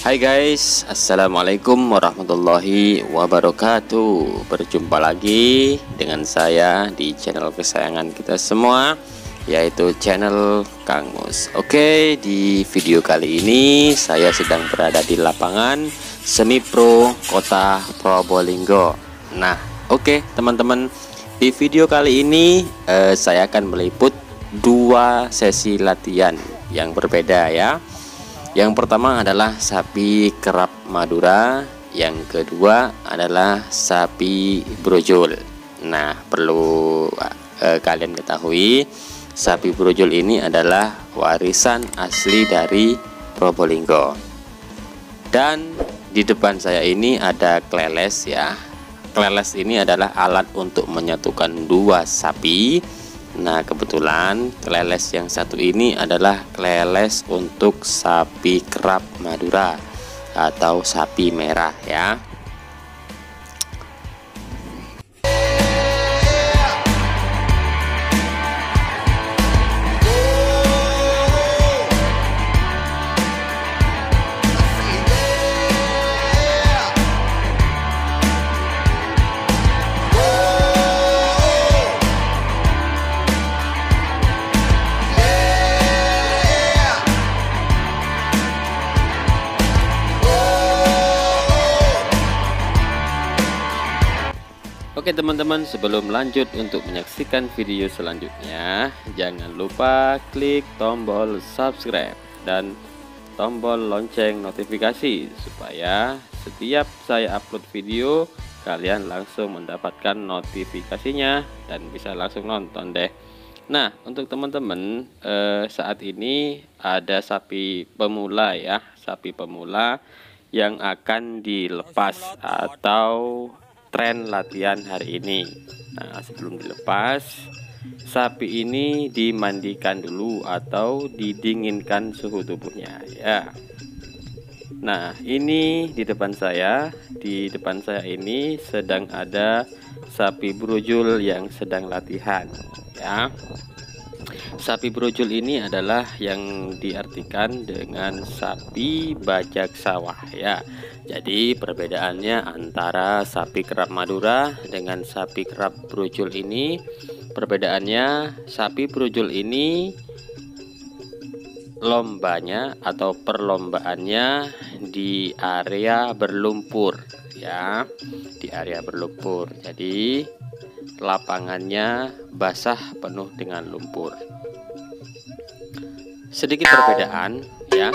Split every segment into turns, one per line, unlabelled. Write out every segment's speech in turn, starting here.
Hai guys, assalamualaikum warahmatullahi wabarakatuh. Berjumpa lagi dengan saya di channel kesayangan kita semua, yaitu channel Kang Mus. Oke, di video kali ini saya sedang berada di lapangan Semi Pro Kota Probolinggo. Nah, oke teman-teman, di video kali ini saya akan meliput dua sesi latihan yang berbeda ya. Yang pertama adalah sapi kerap Madura, yang kedua adalah sapi brojol. Nah, perlu kalian ketahui, sapi brojol ini adalah warisan asli dari Probolinggo. Dan di depan saya ini ada kleles ya. Kleles ini adalah alat untuk menyatukan dua sapi. Nah, kebetulan kleles yang satu ini adalah kleles untuk sapi kerap Madura atau sapi merah ya. Oke teman-teman, sebelum lanjut untuk menyaksikan video selanjutnya, jangan lupa klik tombol subscribe dan tombol lonceng notifikasi supaya setiap saya upload video kalian langsung mendapatkan notifikasinya dan bisa langsung nonton deh. Nah, untuk teman-teman saat ini ada sapi pemula ya, sapi pemula yang akan dilepas atau tren latihan hari ini. Nah, sebelum dilepas, sapi ini dimandikan dulu atau didinginkan suhu tubuhnya ya. Nah, ini di depan saya ini sedang ada sapi brojol yang sedang latihan ya. Sapi brojol ini adalah yang diartikan dengan sapi bajak sawah ya. Jadi perbedaannya antara sapi kerap Madura dengan sapi kerap brojol ini, perbedaannya sapi brojol ini lombanya atau perlombaannya di area berlumpur ya, di area berlumpur. Jadi lapangannya basah penuh dengan lumpur. Sedikit perbedaan ya,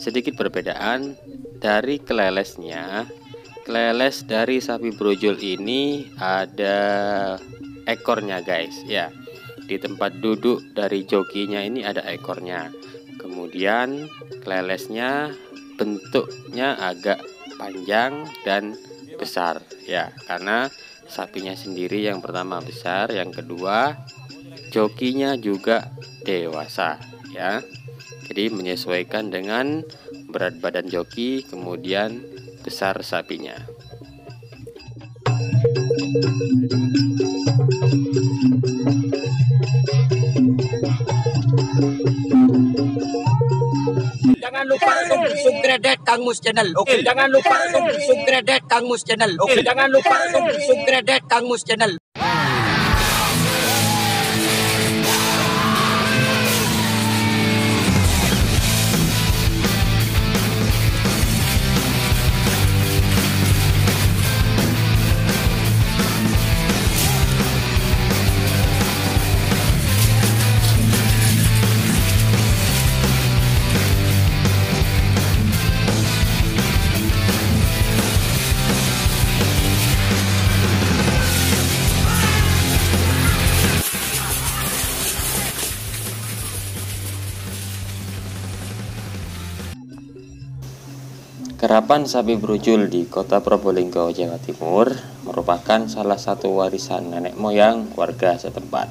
sedikit perbedaan dari kelelesnya. Kleles dari sapi brojol ini ada ekornya guys ya. Di tempat duduk dari jokinya ini ada ekornya. Kemudian kelelesnya bentuknya agak panjang dan besar ya, karena sapinya sendiri yang pertama besar, yang kedua jokinya juga dewasa ya. Jadi menyesuaikan dengan berat badan joki, kemudian besar sapinya.
Jangan lupa subscribe Kang Mus channel. Oke, jangan lupa subscribe Kang Mus channel. Oke, jangan lupa subscribe Kang Mus channel.
Kerapan sapi brojol di Kota Probolinggo, Jawa Timur merupakan salah satu warisan nenek moyang warga setempat.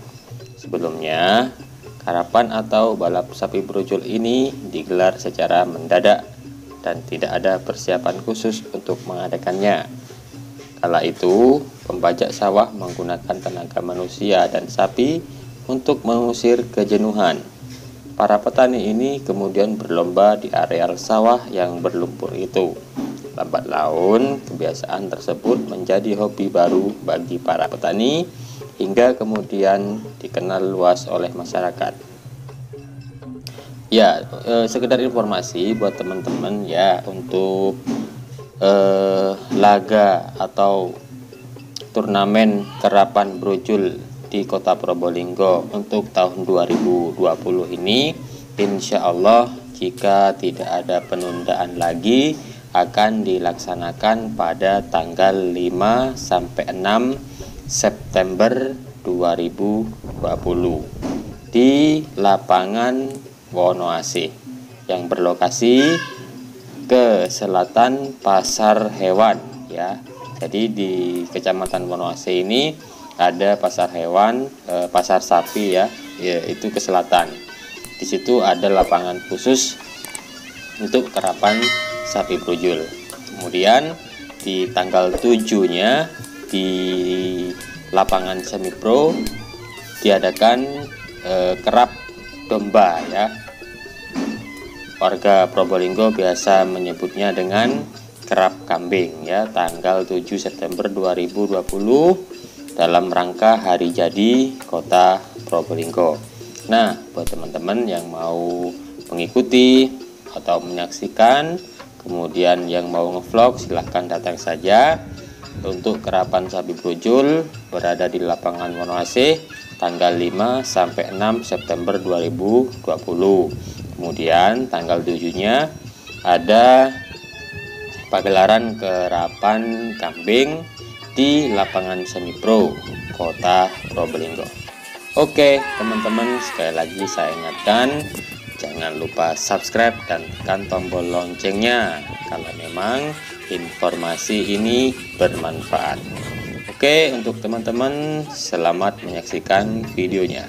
Sebelumnya, karapan atau balap sapi brojol ini digelar secara mendadak dan tidak ada persiapan khusus untuk mengadakannya. Kala itu, pembajak sawah menggunakan tenaga manusia dan sapi untuk mengusir kejenuhan. para petani ini kemudian berlomba di areal sawah yang berlumpur itu. Lambat laun, kebiasaan tersebut menjadi hobi baru bagi para petani hingga kemudian dikenal luas oleh masyarakat. Ya, sekedar informasi buat teman-teman ya, untuk laga atau turnamen karapan brojul di Kota Probolinggo untuk tahun 2020 ini, insya Allah jika tidak ada penundaan lagi akan dilaksanakan pada tanggal 5 sampai 6 September 2020 di lapangan Wonoasih yang berlokasi ke selatan Pasar Hewan ya. Jadi di Kecamatan Wonoasih ini ada pasar hewan, pasar sapi ya, itu ke selatan. Di situ ada lapangan khusus untuk karapan sapi brojul. Kemudian di tanggal 7-nya di lapangan semi pro diadakan kerap domba ya. Warga Probolinggo biasa menyebutnya dengan kerap kambing ya, tanggal 7 September 2020 dalam rangka hari jadi Kota Probolinggo. Nah, buat teman-teman yang mau mengikuti atau menyaksikan, kemudian yang mau ngevlog, silahkan datang saja. Untuk karapan sapi brojul berada di lapangan Wonoasih tanggal 5 sampai 6 September 2020. Kemudian tanggal 7-nya ada pagelaran karapan kambing di lapangan semi pro Kota Probolinggo. Oke teman-teman, sekali lagi saya ingatkan, jangan lupa subscribe dan tekan tombol loncengnya kalau memang informasi ini bermanfaat. Oke, untuk teman-teman selamat menyaksikan videonya.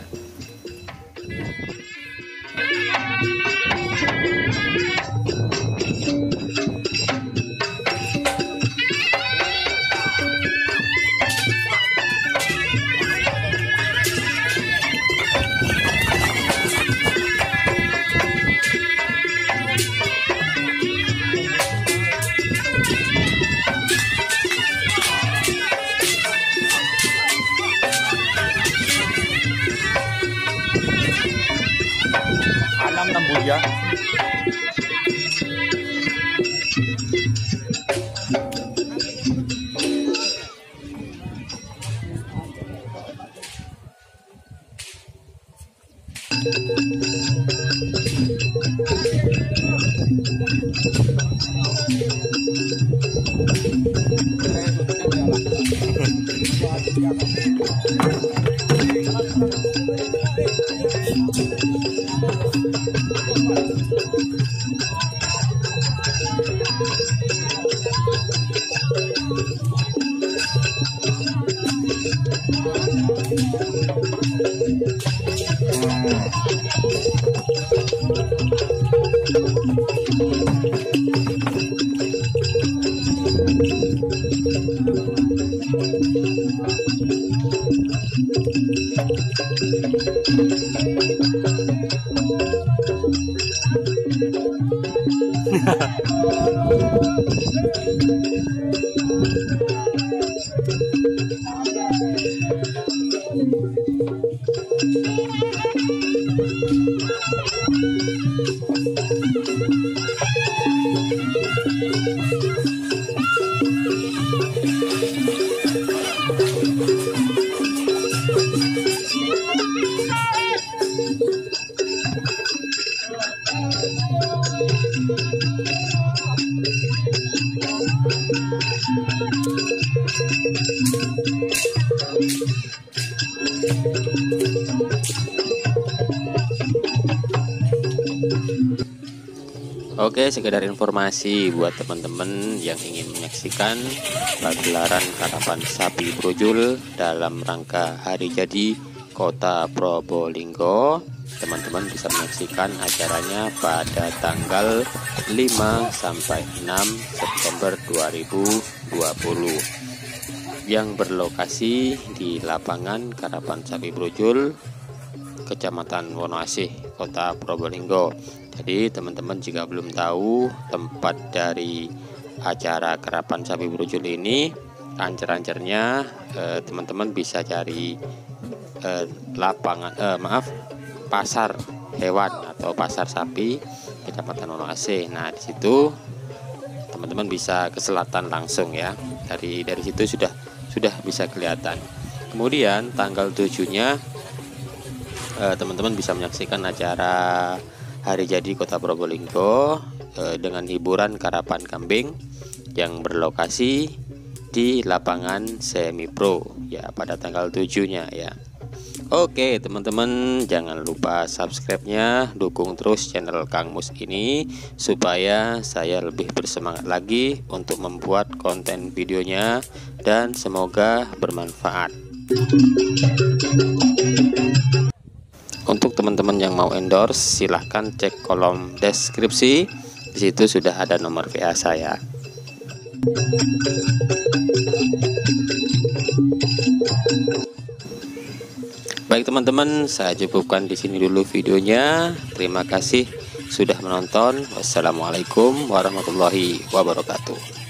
Ya.
Oke, sekedar informasi buat teman-teman yang ingin menyaksikan pagelaran karapan sapi brojul dalam rangka hari jadi Kota Probolinggo. Teman-teman bisa menyaksikan acaranya pada tanggal 5 sampai 6 September 2020 yang berlokasi di lapangan karapan sapi brojul Kecamatan Wonoasih, Kota Probolinggo. Jadi teman-teman jika belum tahu tempat dari acara karapan sapi brojol ini, ancer-ancernya teman-teman bisa cari pasar hewan atau pasar sapi Kecamatan Wonoasih. Nah, di situ teman-teman bisa ke selatan langsung ya. Dari situ sudah bisa kelihatan. Kemudian tanggal 7-nya teman-teman bisa menyaksikan acara Hari Jadi Kota Probolinggo dengan hiburan karapan kambing yang berlokasi di lapangan semi pro ya pada tanggal 7-nya ya. Oke teman-teman, jangan lupa subscribe-nya, dukung terus channel Kang Mus ini supaya saya lebih bersemangat lagi untuk membuat konten videonya dan semoga bermanfaat. Untuk teman-teman yang mau endorse, silahkan cek kolom deskripsi. Di situ sudah ada nomor WA saya. Baik teman-teman, saya cukupkan di sini dulu videonya. Terima kasih sudah menonton. Wassalamualaikum warahmatullahi wabarakatuh.